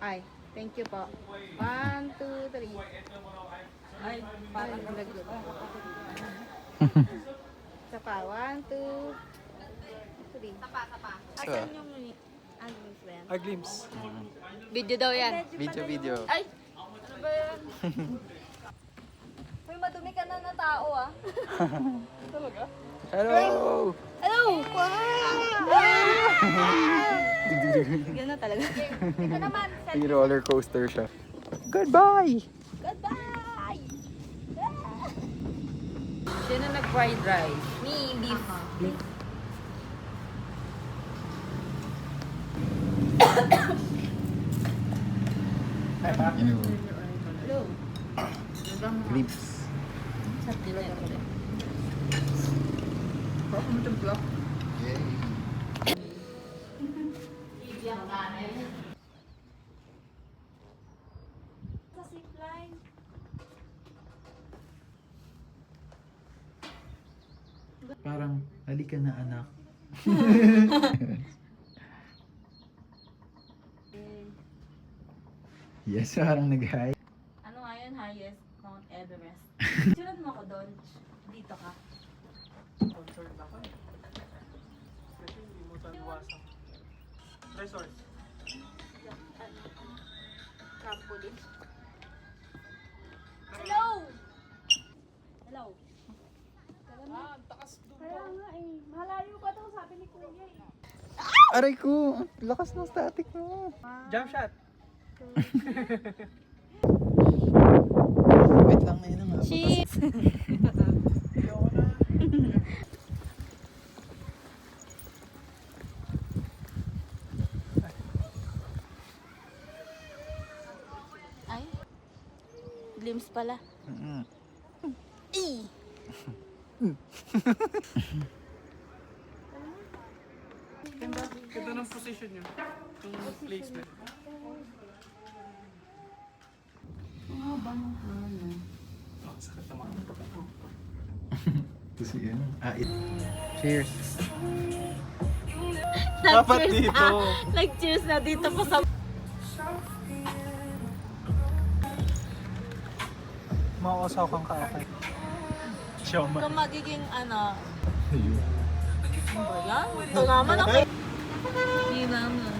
Ay, thank you po. 1, 2, 3. Ay, parang Laglag. Isa pa. 1, 2, 3. Sapa. Asan yung Agnes ba yan? A glimpse. Video daw yan. Video. Ay! Ano ba yan? Uy, madumi ka na tao ah. Talaga? Hello! Hello! Yan na talaga. Ito naman. May roller coaster siya. Goodbye! Goodbye! Sino nag-fried rice? Me, beef. Beef. Hello. Glimpse. Sa zipline. Parang, halika na anak. Yes, parang nag-hi. Ano nga yun, highest Mount Everest? Sunod mo ako doon. Dito ka. Concerned ako eh. Kasi hindi mo taluwasan. Resort. Trampoline. Hello! Hello. Ah, takas doon. Kaya nga eh. Malayo pa daw, sabi ni Kuya eh. Aray ko! Lakas ng static mo. Jump shot. Wait lang na yun ang abot. Cheese! Ayoko na. Ay. Glimpse pala. Mm-mm. Ganda ng position nyo. Yung placement. Oh, sakit naman. Ito si ano? Cheers! Dapat dito. Nag-cheers na dito pa sa... Mauusaw kang kaakay. Showman. Kung magiging ano... Ayun. Ano ba yan? Ito naman ako. Hindi naman.